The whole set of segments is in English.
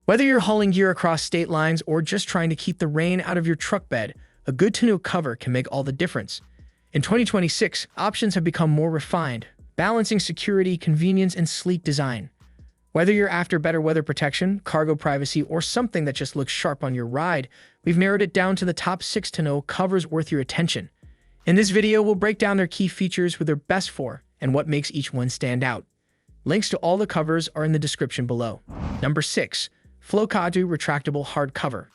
Whether you're hauling gear across state lines or just trying to keep the rain out of your truck bed, a good tonneau cover can make all the difference. In 2026, options have become more refined, balancing security, convenience, and sleek design. Whether you're after better weather protection, cargo privacy, or something that just looks sharp on your ride, we've narrowed it down to the top 6 tonneau covers worth your attention. In this video, we'll break down their key features, who they're best for, and what makes each one stand out. Links to all the covers are in the description below. Number 6. Flowkottu Retractable Hard Cover.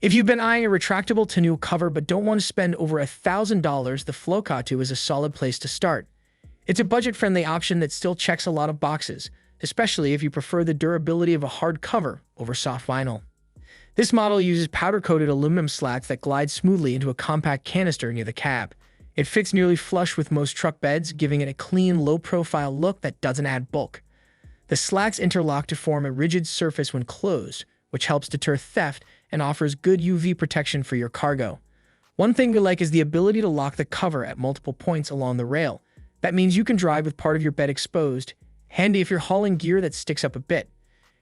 If you've been eyeing a retractable tonneau cover but don't want to spend over $1,000, the Flowkottu is a solid place to start. It's a budget-friendly option that still checks a lot of boxes, especially if you prefer the durability of a hard cover over soft vinyl. This model uses powder-coated aluminum slats that glide smoothly into a compact canister near the cab. It fits nearly flush with most truck beds, giving it a clean, low-profile look that doesn't add bulk. The slats interlock to form a rigid surface when closed, which helps deter theft and offers good UV protection for your cargo. One thing we like is the ability to lock the cover at multiple points along the rail. That means you can drive with part of your bed exposed, handy if you're hauling gear that sticks up a bit.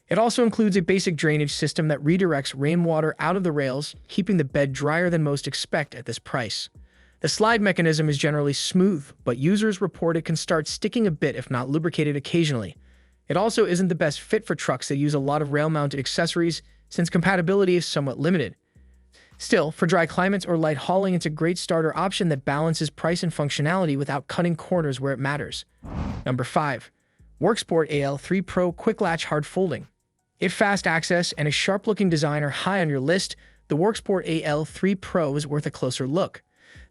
It also includes a basic drainage system that redirects rainwater out of the rails, keeping the bed drier than most expect at this price. The slide mechanism is generally smooth, but users report it can start sticking a bit if not lubricated occasionally. It also isn't the best fit for trucks that use a lot of rail-mounted accessories, since compatibility is somewhat limited. Still, for dry climates or light hauling, it's a great starter option that balances price and functionality without cutting corners where it matters. Number 5. Worksport AL3 Pro Quick Latch Hard Folding. If fast access and a sharp-looking design are high on your list, the Worksport AL3 Pro is worth a closer look.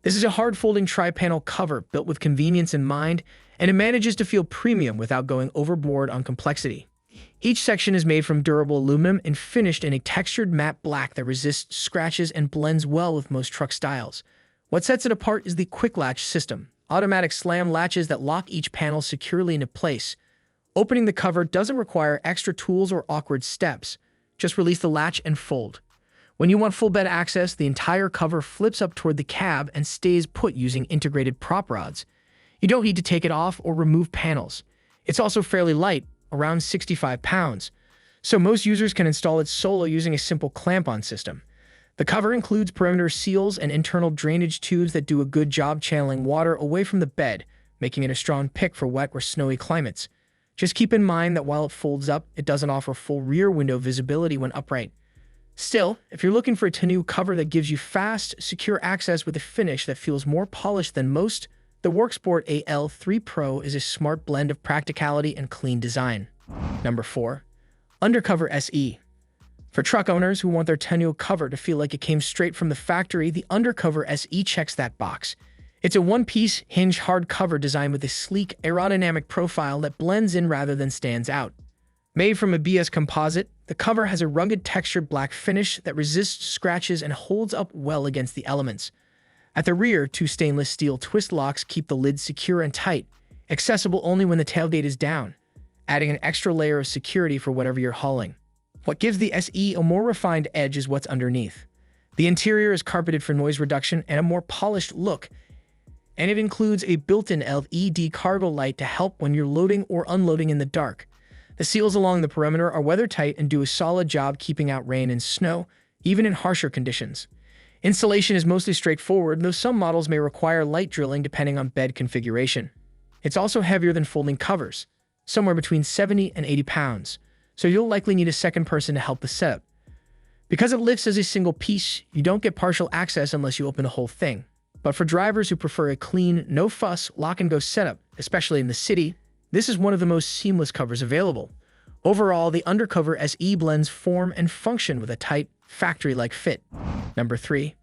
This is a hard-folding tri-panel cover built with convenience in mind, and it manages to feel premium without going overboard on complexity. Each section is made from durable aluminum and finished in a textured matte black that resists scratches and blends well with most truck styles. What sets it apart is the quick latch system, automatic slam latches that lock each panel securely into place. Opening the cover doesn't require extra tools or awkward steps. Just release the latch and fold. When you want full bed access, the entire cover flips up toward the cab and stays put using integrated prop rods. You don't need to take it off or remove panels. It's also fairly light, around 65 pounds, so most users can install it solo using a simple clamp-on system. The cover includes perimeter seals and internal drainage tubes that do a good job channeling water away from the bed, making it a strong pick for wet or snowy climates. Just keep in mind that while it folds up, it doesn't offer full rear window visibility when upright. Still, if you're looking for a tonneau cover that gives you fast, secure access with a finish that feels more polished than most, the Worksport AL3 Pro is a smart blend of practicality and clean design. Number 4. UnderCover SE. For truck owners who want their tonneau cover to feel like it came straight from the factory, the UnderCover SE checks that box. It's a one-piece, hinge hard cover designed with a sleek, aerodynamic profile that blends in rather than stands out. Made from a BS composite, the cover has a rugged textured black finish that resists scratches and holds up well against the elements. At the rear, 2 stainless steel twist locks keep the lid secure and tight, accessible only when the tailgate is down, adding an extra layer of security for whatever you're hauling. What gives the SE a more refined edge is what's underneath. The interior is carpeted for noise reduction and a more polished look, and it includes a built-in LED cargo light to help when you're loading or unloading in the dark. The seals along the perimeter are weather-tight and do a solid job keeping out rain and snow, even in harsher conditions. Installation is mostly straightforward, though some models may require light drilling depending on bed configuration. It's also heavier than folding covers, somewhere between 70 and 80 pounds, so you'll likely need a second person to help the setup. Because it lifts as a single piece, you don't get partial access unless you open the whole thing. But for drivers who prefer a clean, no-fuss, lock-and-go setup, especially in the city, this is one of the most seamless covers available. Overall, the UnderCover SE blends form and function with a tight, factory-like fit. Number 3.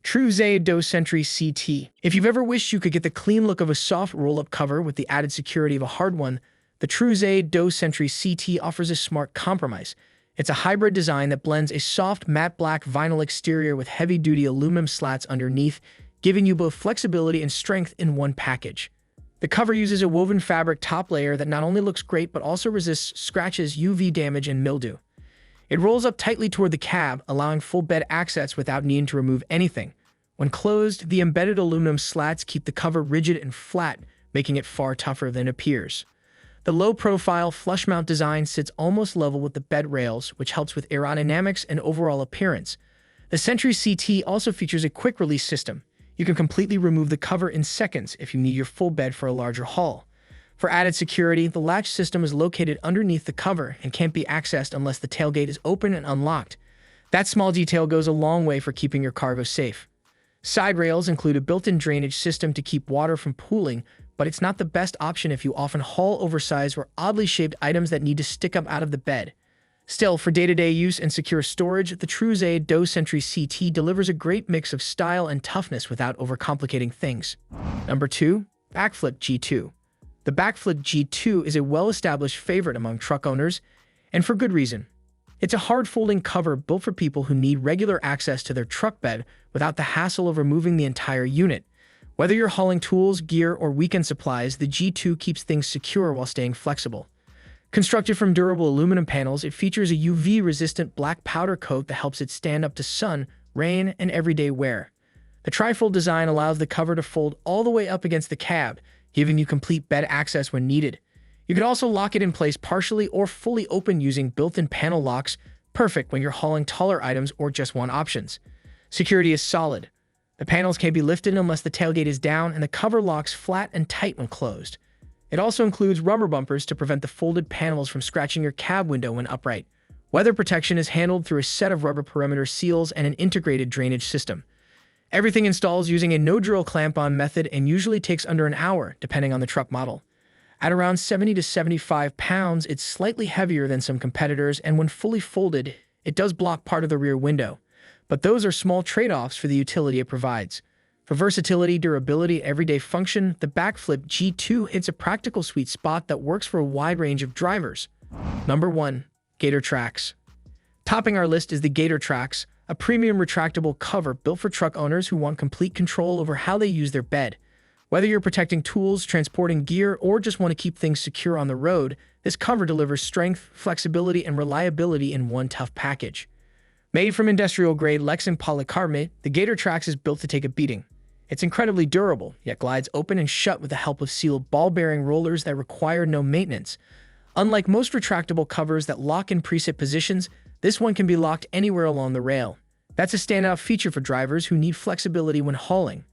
Truxedo Sentry CT. If you've ever wished you could get the clean look of a soft roll-up cover with the added security of a hard one, the Truxedo Sentry CT offers a smart compromise. It's a hybrid design that blends a soft matte black vinyl exterior with heavy-duty aluminum slats underneath, giving you both flexibility and strength in one package. The cover uses a woven fabric top layer that not only looks great but also resists scratches, UV damage, and mildew. It rolls up tightly toward the cab, allowing full bed access without needing to remove anything. When closed, the embedded aluminum slats keep the cover rigid and flat, making it far tougher than it appears. The low-profile flush mount design sits almost level with the bed rails, which helps with aerodynamics and overall appearance. The Sentry CT also features a quick-release system. You can completely remove the cover in seconds if you need your full bed for a larger haul. For added security, the latch system is located underneath the cover and can't be accessed unless the tailgate is open and unlocked. That small detail goes a long way for keeping your cargo safe. Side rails include a built-in drainage system to keep water from pooling, but it's not the best option if you often haul oversized or oddly shaped items that need to stick up out of the bed. Still, for day-to-day use and secure storage, the Truxedo Sentry CT delivers a great mix of style and toughness without overcomplicating things. Number 2. BAKFlip G2. The BAKFlip G2 is a well-established favorite among truck owners, and for good reason. It's a hard-folding cover built for people who need regular access to their truck bed without the hassle of removing the entire unit. Whether you're hauling tools, gear, or weekend supplies, the G2 keeps things secure while staying flexible. Constructed from durable aluminum panels, it features a UV-resistant black powder coat that helps it stand up to sun, rain, and everyday wear. The trifold design allows the cover to fold all the way up against the cab, giving you complete bed access when needed. You can also lock it in place partially or fully open using built-in panel locks, perfect when you're hauling taller items or just want options. Security is solid. The panels can't be lifted unless the tailgate is down, and the cover locks flat and tight when closed. It also includes rubber bumpers to prevent the folded panels from scratching your cab window when upright. Weather protection is handled through a set of rubber perimeter seals and an integrated drainage system. Everything installs using a no-drill clamp-on method and usually takes under an hour, depending on the truck model. At around 70 to 75 pounds, it's slightly heavier than some competitors, and when fully folded, it does block part of the rear window. But those are small trade-offs for the utility it provides. For versatility, durability, and everyday function, the BAKFlip G2 hits a practical sweet spot that works for a wide range of drivers. Number 1. Gator Tracks. Topping our list is the Gator Tracks, a premium retractable cover built for truck owners who want complete control over how they use their bed. Whether you're protecting tools, transporting gear, or just want to keep things secure on the road, this cover delivers strength, flexibility, and reliability in one tough package. Made from industrial-grade Lexan polycarbonate, the Gator Tracks is built to take a beating. It's incredibly durable, yet glides open and shut with the help of sealed ball-bearing rollers that require no maintenance. Unlike most retractable covers that lock in preset positions, this one can be locked anywhere along the rail. That's a standout feature for drivers who need flexibility when hauling.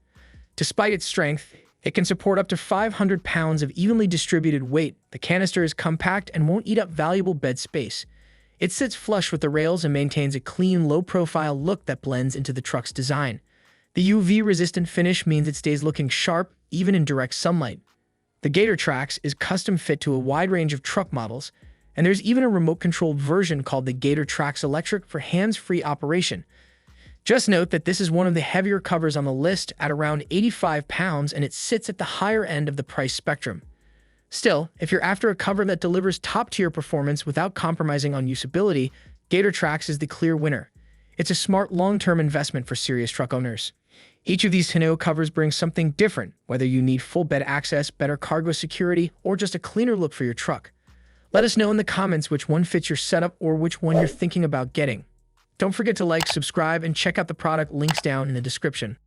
Despite its strength, it can support up to 500 pounds of evenly distributed weight. The canister is compact and won't eat up valuable bed space. It sits flush with the rails and maintains a clean, low-profile look that blends into the truck's design. The UV-resistant finish means it stays looking sharp, even in direct sunlight. The Gator Tracks is custom-fit to a wide range of truck models, and there's even a remote-controlled version called the GatorTrax Electric for hands-free operation. Just note that this is one of the heavier covers on the list at around 85 pounds, and it sits at the higher end of the price spectrum. Still, if you're after a cover that delivers top-tier performance without compromising on usability, GatorTrax is the clear winner. It's a smart long-term investment for serious truck owners. Each of these tonneau covers brings something different, whether you need full bed access, better cargo security, or just a cleaner look for your truck. Let us know in the comments which one fits your setup or which one you're thinking about getting. Don't forget to like, subscribe, and check out the product links down in the description.